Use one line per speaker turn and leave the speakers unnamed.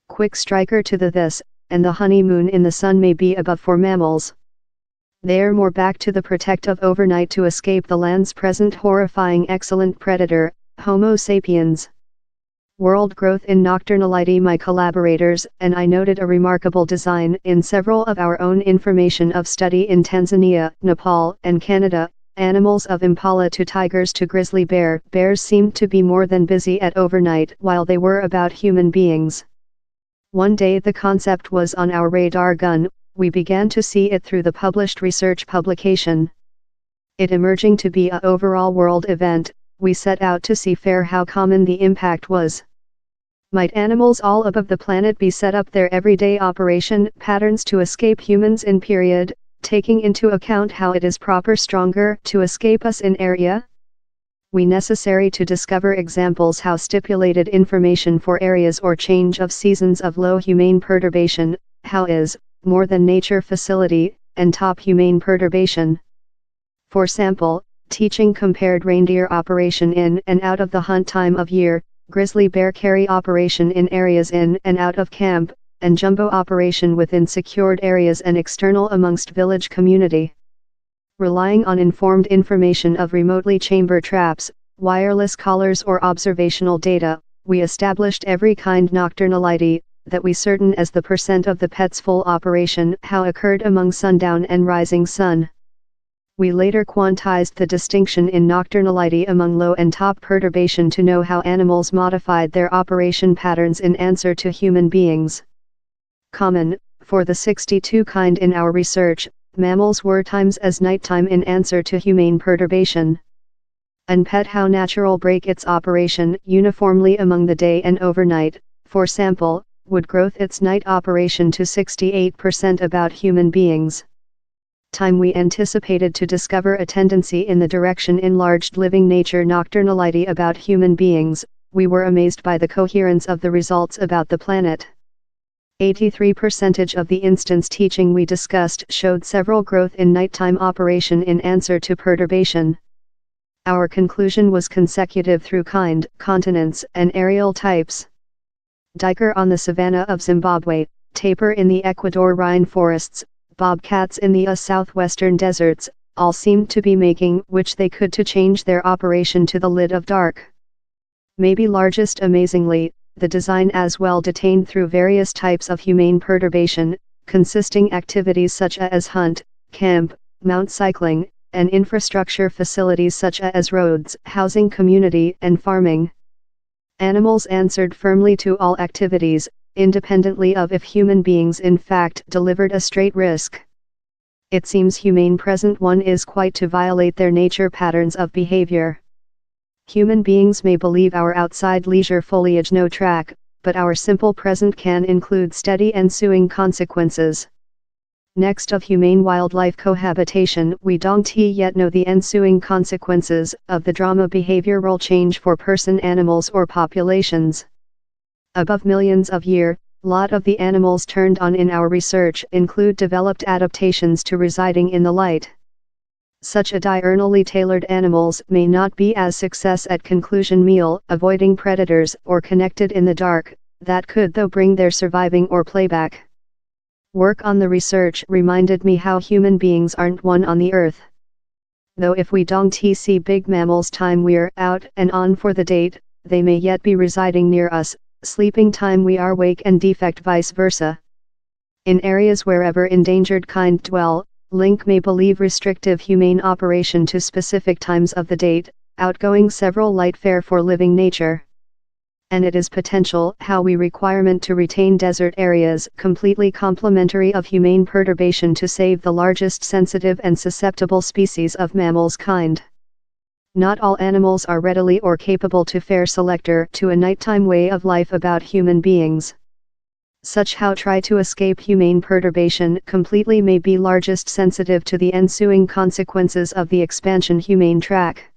quick striker to the this, and the honeymoon in the sun may be above for mammals. They're more back to the protective overnight to escape the land's present horrifying excellent predator, Homo sapiens. World growth in nocturnality. My collaborators and I noted a remarkable design in several of our own information of study in Tanzania, Nepal, and Canada. Animals of impala to tigers to grizzly bear. Bears seemed to be more than busy at overnight while they were about human beings. One day the concept was on our radar gun, we began to see it through the published research publication. It emerging to be a overall world event, we set out to see how common the impact was. Might animals all above the planet be set up their everyday operation patterns to escape humans in period, taking into account how it is stronger to escape us in area? We necessary to discover examples how stipulated information for areas or change of seasons of low humane perturbation, how is, more than nature facility, and top humane perturbation. For sample, teaching compared reindeer operation in and out of the hunt time of year, grizzly bear carry operation in areas in and out of camp, and jumbo operation within secured areas and external amongst village community. Relying on informed information of remotely chamber traps, wireless collars or observational data, we established every kind nocturnality, that we certain as the percent of the pet's full operation how occurred among sundown and rising sun. We later quantized the distinction in nocturnality among low and top perturbation to know how animals modified their operation patterns in answer to human beings. Common, for the 62 kind in our research, mammals were times as nighttime in answer to humane perturbation. And pet how natural break its operation uniformly among the day and overnight, for sample, would growth its night operation to 68% about human beings. Time we anticipated to discover a tendency in the direction enlarged living nature nocturnality about human beings, we were amazed by the coherence of the results about the planet. 83% of the instance teaching we discussed showed several growth in nighttime operation in answer to perturbation. Our conclusion was consecutive through kind, continents, and aerial types. Duiker on the savanna of Zimbabwe, tapir in the Ecuador rainforests, bobcats in the southwestern deserts, all seemed to be making which they could to change their operation to the lid of dark. Maybe largest amazingly, the design as well detained through various types of humane perturbation, consisting activities such as hunt, camp, mount cycling, and infrastructure facilities such as roads, housing community, and farming. Animals answered firmly to all activities, independently of if human beings in fact delivered a straight risk. It seems humane present one is quite to violate their nature patterns of behavior. Human beings may believe our outside leisure foliage no track, but our simple present can include steady ensuing consequences. Next of humane wildlife cohabitation we don't yet know the ensuing consequences of the drama behavioral change for person animals or populations. Above millions of year, lot of the animals turned on in our research include developed adaptations to residing in the light. Such a diurnally tailored animals may not be as success at conclusion meal, avoiding predators or connected in the dark, that could though bring their surviving or playback. Work on the research reminded me how human beings aren't one on the earth. Though if we don't see big mammals time we're out and on for the date, they may yet be residing near us, sleeping time we are wake and defect vice versa. In areas wherever endangered kind dwell, Link may believe restrictive humane operation to specific times of the date, outgoing several light fare for living nature. And it is potential how we requirement to retain desert areas completely complementary of humane perturbation to save the largest sensitive and susceptible species of mammals kind. Not all animals are readily or capable to fare selector to a nighttime way of life about human beings. Such how try to escape humane perturbation completely may be largest sensitive to the ensuing consequences of the expansion humane track.